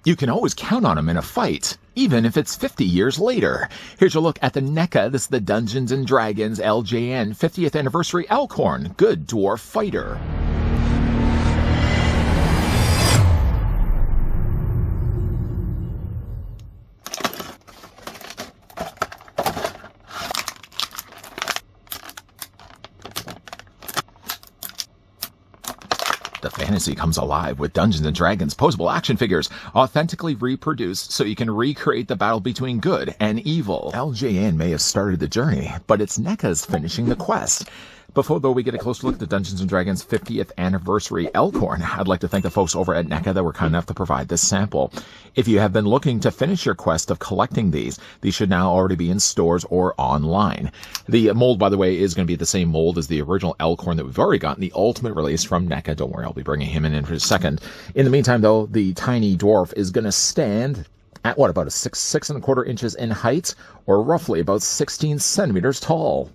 You can always count on him in a fight, even if it's 50 years later. Here's a look at the NECA. This is the Dungeons & Dragons LJN 50th Anniversary Elkhorn Good Dwarf Fighter. The fantasy comes alive with Dungeons & Dragons posable action figures, authentically reproduced so you can recreate the battle between good and evil. LJN may have started the journey, but it's NECA's finishing the quest. Before, though, we get a closer look at the Dungeons & Dragons 50th Anniversary Elkhorn, I'd like to thank the folks over at NECA that were kind enough to provide this sample. If you have been looking to finish your quest of collecting these should now already be in stores or online. The mold, by the way, is going to be the same mold as the original Elkhorn that we've already gotten, the ultimate release from NECA. Don't worry, I'll be bringing him in for a second. In the meantime, though, the tiny dwarf is going to stand at, what, about a 6.25 inches in height, or roughly about 16 centimeters tall.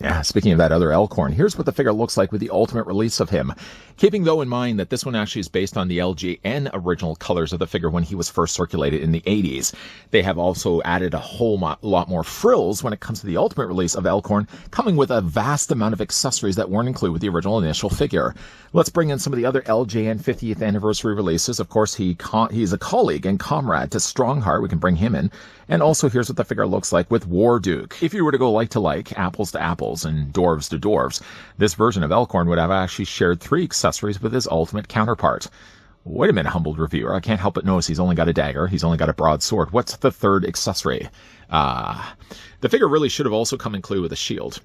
Yeah, speaking of that other Elkhorn, here's what the figure looks like with the ultimate release of him. Keeping, though, in mind that this one actually is based on the LJN original colors of the figure when he was first circulated in the 80s. They have also added a whole lot more frills when it comes to the ultimate release of Elkhorn, coming with a vast amount of accessories that weren't included with the original initial figure. Let's bring in some of the other LJN 50th Anniversary releases. Of course, he's a colleague and comrade to Strongheart. We can bring him in. And also, here's what the figure looks like with Warduke. If you were to go like to like, apples to apples, and dwarves to dwarves, this version of Elkhorn would have actually shared 3 accessories with his ultimate counterpart. Wait a minute, humbled reviewer. I can't help but notice he's only got a dagger. He's only got a broadsword. What's the 3rd accessory? The figure really should have also come included with a shield.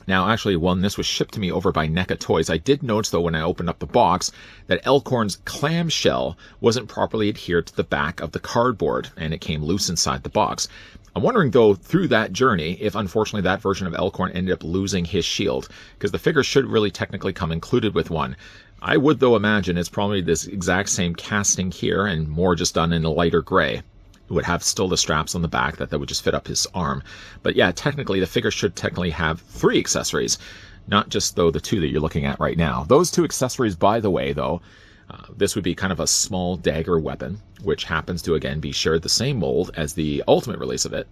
Now, actually, when this was shipped to me over by NECA Toys, I did notice, though, when I opened up the box, that Elkhorn's clamshell wasn't properly adhered to the back of the cardboard, and it came loose inside the box. I'm wondering, though, through that journey, if unfortunately that version of Elkhorn ended up losing his shield, because the figure should really technically come included with one. I would, though, imagine it's probably this exact same casting here, and more just done in a lighter gray. It would have still the straps on the back that would just fit up his arm. But yeah, technically, the figure should technically have 3 accessories, not just, though, the 2 that you're looking at right now. Those 2 accessories, by the way, though, this would be kind of a small dagger weapon, which happens to, again, be shared the same mold as the ultimate release of it.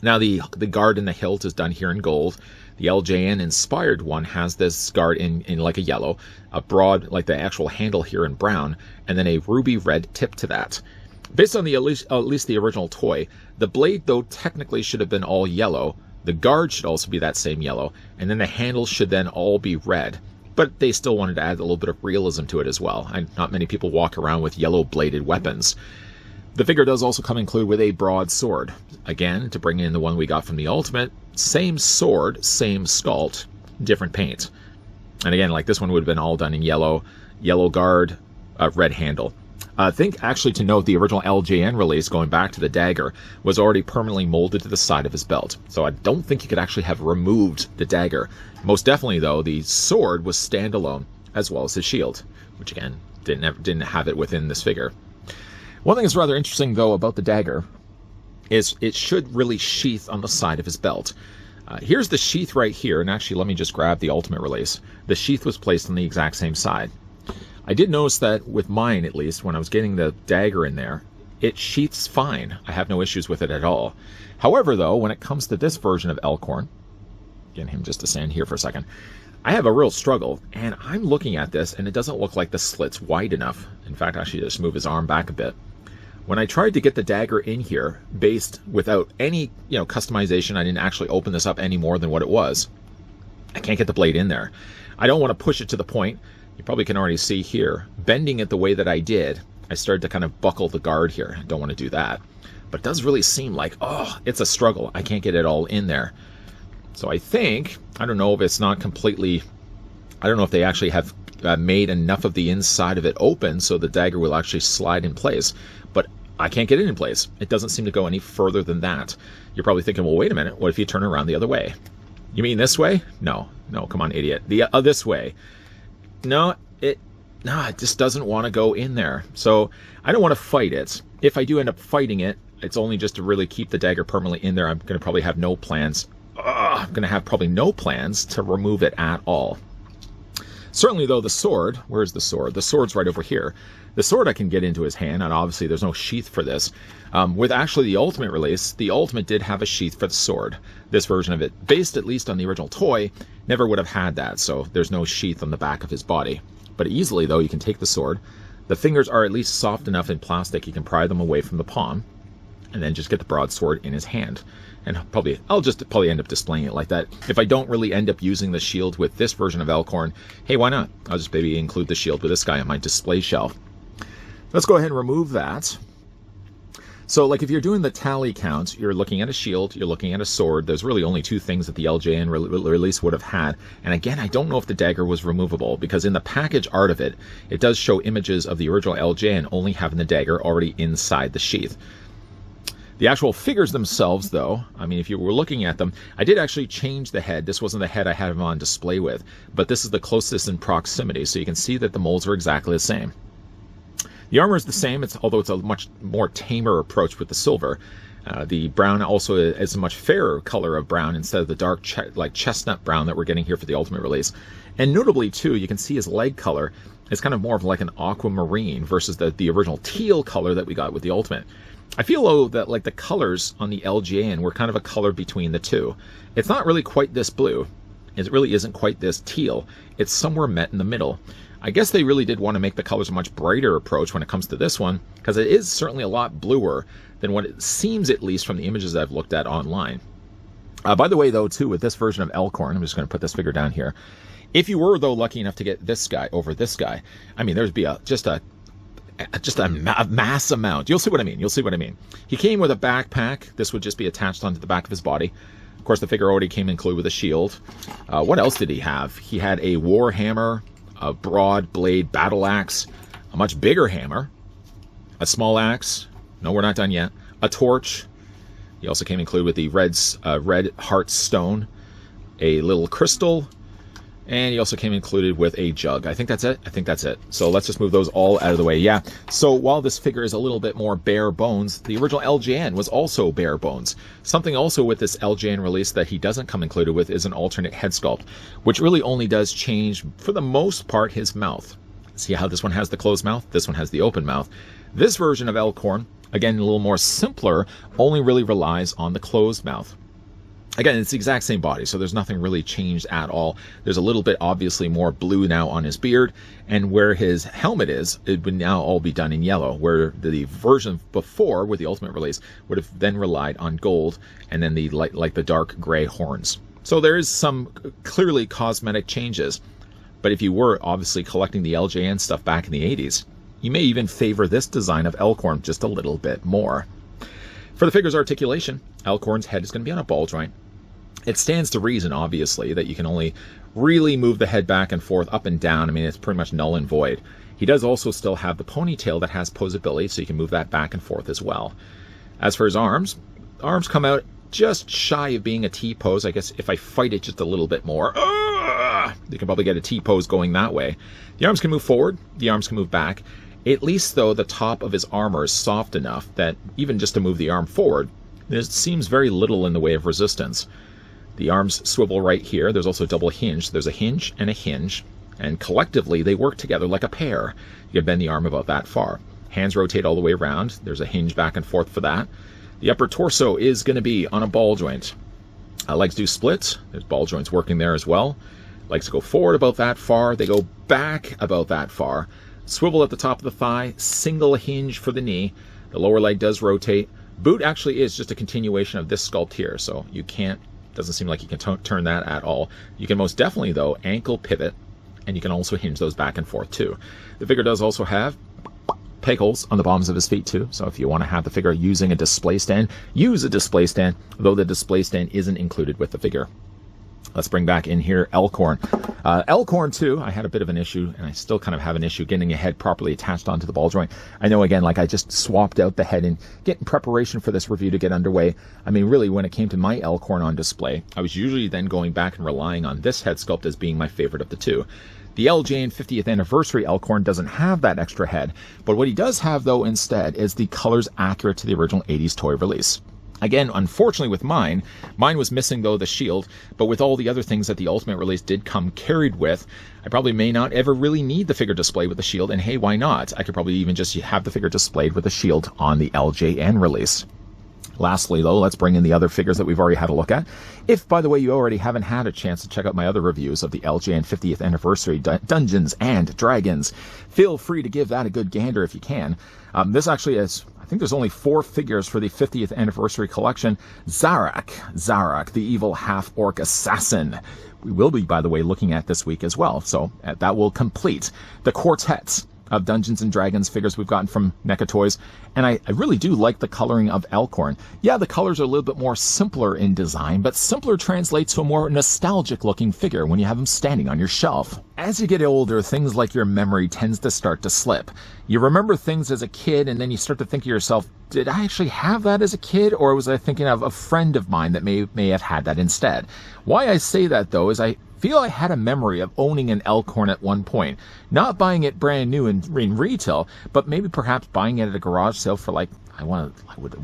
Now, the guard in the hilt is done here in gold. The LJN-inspired one has this guard in like a yellow, a broad, like the actual handle here in brown, and then a ruby red tip to that. Based on at least the original toy, the blade, though, technically should have been all yellow. The guard should also be that same yellow, and then the handle should then all be red. But they still wanted to add a little bit of realism to it as well. And not many people walk around with yellow-bladed weapons. The figure does also come included with a broadsword. Again, to bring in the one we got from the Ultimate, same sword, same sculpt, different paint. And again, like this one would have been all done in yellow guard, red handle. I think, actually, to note, the original LJN release, going back to the dagger, was already permanently molded to the side of his belt. So I don't think you could actually have removed the dagger. Most definitely, though, the sword was standalone, as well as his shield, which, again, didn't have it within this figure. One thing that's rather interesting, though, about the dagger is it should really sheath on the side of his belt. Here's the sheath right here, and actually, let me just grab the Ultimate release. The sheath was placed on the exact same side. I did notice that with mine, at least, when I was getting the dagger in there, it sheaths fine. I have no issues with it at all. However, though, when it comes to this version of Elkhorn, getting him just to stand here for a second, I have a real struggle, and I'm looking at this, and it doesn't look like the slit's wide enough. In fact, I should just move his arm back a bit. When I tried to get the dagger in here, based without any, customization, I didn't actually open this up any more than what it was. I can't get the blade in there. I don't want to push it to the point. You probably can already see here, bending it the way that I did, I started to kind of buckle the guard here. I don't want to do that. But it does really seem like, it's a struggle. I can't get it all in there. So I think, I don't know if it's not completely, I don't know if they actually have made enough of the inside of it open so the dagger will actually slide in place. But I can't get it in place. It doesn't seem to go any further than that. You're probably thinking, well, wait a minute. What if you turn around the other way? You mean this way? No, come on, idiot. This way. No, it just doesn't want to go in there. So I don't want to fight it. If I do end up fighting it, it's only just to really keep the dagger permanently in there. I'm going to probably have no plans. I'm going to have probably no plans to remove it at all. Certainly, though, the sword, where's the sword? The sword's right over here. The sword I can get into his hand, and obviously there's no sheath for this. With actually the Ultimate release, the Ultimate did have a sheath for the sword. This version of it, based at least on the original toy, never would have had that, so there's no sheath on the back of his body. But easily, though, you can take the sword. The fingers are at least soft enough in plastic, you can pry them away from the palm, and then just get the broadsword in his hand. And I'll just probably end up displaying it like that. If I don't really end up using the shield with this version of Elkhorn, hey, why not? I'll just maybe include the shield with this guy on my display shelf. Let's go ahead and remove that. So, like, if you're doing the tally count, you're looking at a shield, you're looking at a sword. There's really only two things that the LJN release would have had. And again, I don't know if the dagger was removable, because in the package art of it, it does show images of the original LJN only having the dagger already inside the sheath. The actual figures themselves, though, I mean, if you were looking at them, I did actually change the head. This wasn't the head I had him on display with, but this is the closest in proximity, so you can see that the molds are exactly the same. The armor is the same, although it's a much more tamer approach with the silver. The brown also is a much fairer color of brown instead of the dark like chestnut brown that we're getting here for the Ultimate release. And notably, too, you can see his leg color is kind of more of like an aquamarine versus the original teal color that we got with the Ultimate. I feel, though, that like the colors on the LJN were kind of a color between the two. It's not really quite this blue. It really isn't quite this teal. It's somewhere met in the middle. I guess they really did want to make the colors a much brighter approach when it comes to this one, because it is certainly a lot bluer than what it seems, at least from the images I've looked at online. By the way, though, too, with this version of Elkhorn, I'm just going to put this figure down here. If you were, though, lucky enough to get this guy over this guy, I mean, there'd be just a mass amount. You'll see what I mean. You'll see what I mean. He came with a backpack. This would just be attached onto the back of his body. Of course, the figure already came included with a shield. What else did he have? He had a war hammer, a broad blade battle axe, a much bigger hammer, a small axe. No, we're not done yet. A torch. He also came included with the red heart stone, a little crystal, and he also came included with a jug. I think that's it. I think that's it. So let's just move those all out of the way. Yeah. So while this figure is a little bit more bare bones, the original LJN was also bare bones. Something also with this LJN release that he doesn't come included with is an alternate head sculpt, which really only does change, for the most part, his mouth. See how this one has the closed mouth? This one has the open mouth. This version of Elkhorn, again, a little more simpler, only really relies on the closed mouth. Again, it's the exact same body, so there's nothing really changed at all. There's a little bit, obviously, more blue now on his beard, and where his helmet is, it would now all be done in yellow, where the version before, with the Ultimate release, would have then relied on gold, and then the like the dark gray horns. So there is some clearly cosmetic changes, but if you were obviously collecting the LJN stuff back in the 80s, you may even favor this design of Elkhorn just a little bit more. For the figure's articulation, Elkhorn's head is going to be on a ball joint. It stands to reason, obviously, that you can only really move the head back and forth, up and down. I mean, it's pretty much null and void. He does also still have the ponytail that has posability, so you can move that back and forth as well. As for his arms come out just shy of being a T-pose. I guess if I fight it just a little bit more, you can probably get a T-pose going that way. The arms can move forward. The arms can move back. At least, though, the top of his armor is soft enough that even just to move the arm forward, there seems very little in the way of resistance. The arms swivel right here. There's also a double hinge. There's a hinge, and collectively they work together like a pair. You can bend the arm about that far. Hands rotate all the way around. There's a hinge back and forth for that. The upper torso is going to be on a ball joint. Legs do split. There's ball joints working there as well. Legs go forward about that far. They go back about that far. Swivel at the top of the thigh. Single hinge for the knee. The lower leg does rotate. Boot actually is just a continuation of this sculpt here, so you can't, doesn't seem like you can turn that at all. You can most definitely, though, ankle pivot, and you can also hinge those back and forth, too. The figure does also have peg holes on the bottoms of his feet, too. So if you want to have the figure using a display stand, use a display stand, though the display stand isn't included with the figure. Let's bring back in here Elkhorn. Elkhorn, too, I had a bit of an issue, and I still kind of have an issue getting a head properly attached onto the ball joint. I know, again, like I just swapped out the head and getting preparation for this review to get underway. I mean, really, when it came to my Elkhorn on display, I was usually then going back and relying on this head sculpt as being my favorite of the two. The LJN 50th Anniversary Elkhorn doesn't have that extra head, but what he does have, though, instead, is the colors accurate to the original 80s toy release. Again, unfortunately with mine was missing though the shield, but with all the other things that the Ultimate release did come carried with, I probably may not ever really need the figure displayed with the shield, and hey, why not? I could probably even just have the figure displayed with the shield on the LJN release. Lastly, though, let's bring in the other figures that we've already had a look at. If, by the way, you already haven't had a chance to check out my other reviews of the LJN 50th Anniversary Dungeons and Dragons, feel free to give that a good gander if you can. This actually is, I think there's only 4 figures for the 50th Anniversary Collection. Zarak, the evil half-orc assassin. We will be, by the way, looking at this week as well, so that will complete the quartet of Dungeons and Dragons figures we've gotten from NECA Toys, and I really do like the coloring of Elkhorn. Yeah, the colors are a little bit more simpler in design, but simpler translates to a more nostalgic looking figure when you have them standing on your shelf. As you get older, things like your memory tends to start to slip. You remember things as a kid, and then you start to think to yourself, did I actually have that as a kid, or was I thinking of a friend of mine that may have had that instead? Why I say that, though, is I feel I had a memory of owning an Elkhorn at one point. Not buying it brand new in retail, but maybe perhaps buying it at a garage sale for like, I would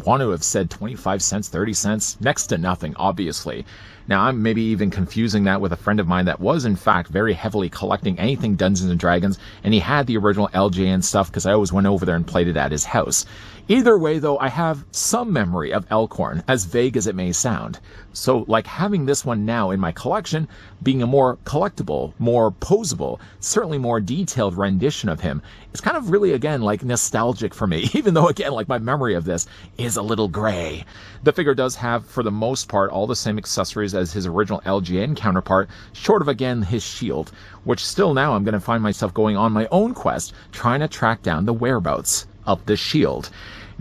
want to have said 25 cents, 30 cents, next to nothing, obviously. Now, I'm maybe even confusing that with a friend of mine that was, in fact, very heavily collecting anything Dungeons & Dragons, and he had the original LJN stuff because I always went over there and played it at his house. Either way, though, I have some memory of Elkhorn, as vague as it may sound. So, like having this one now in my collection, being a more collectible, more posable, certainly more detailed rendition of him, it's kind of really, again, like nostalgic for me, even though, again, like my memory of this is a little gray. The figure does have, for the most part, all the same accessories as his original LGN counterpart, short of, again, his shield, which still now I'm going to find myself going on my own quest, trying to track down the whereabouts of the shield.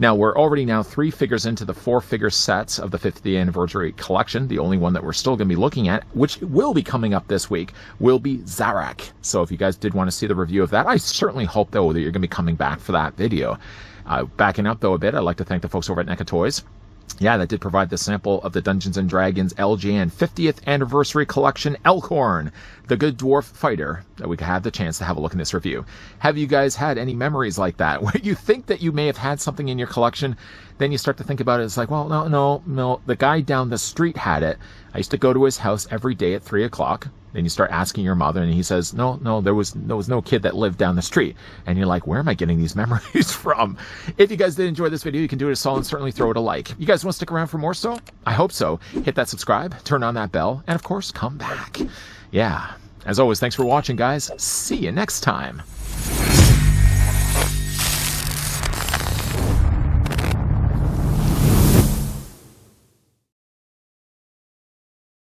Now, we're already now 3 figures into the 4-figure sets of the 50th Anniversary Collection. The only one that we're still going to be looking at, which will be coming up this week, will be Zarak. So if you guys did want to see the review of that, I certainly hope, though, that you're going to be coming back for that video. Backing up, though, a bit, I'd like to thank the folks over at NECA Toys. Yeah, that did provide the sample of the Dungeons & Dragons LJN 50th Anniversary Collection Elkhorn, the good dwarf fighter, that we could have the chance to have a look in this review. Have you guys had any memories like that, where you think that you may have had something in your collection, then you start to think about it, it's like, well, no, the guy down the street had it. I used to go to his house every day at 3 o'clock. Then you start asking your mother, and he says, no, there was no kid that lived down the street. And you're like, where am I getting these memories from? If you guys did enjoy this video, you can do it a solid and certainly throw it a like. You guys want to stick around for more so? I hope so. Hit that subscribe, turn on that bell, and of course, come back. Yeah. As always, thanks for watching, guys. See you next time.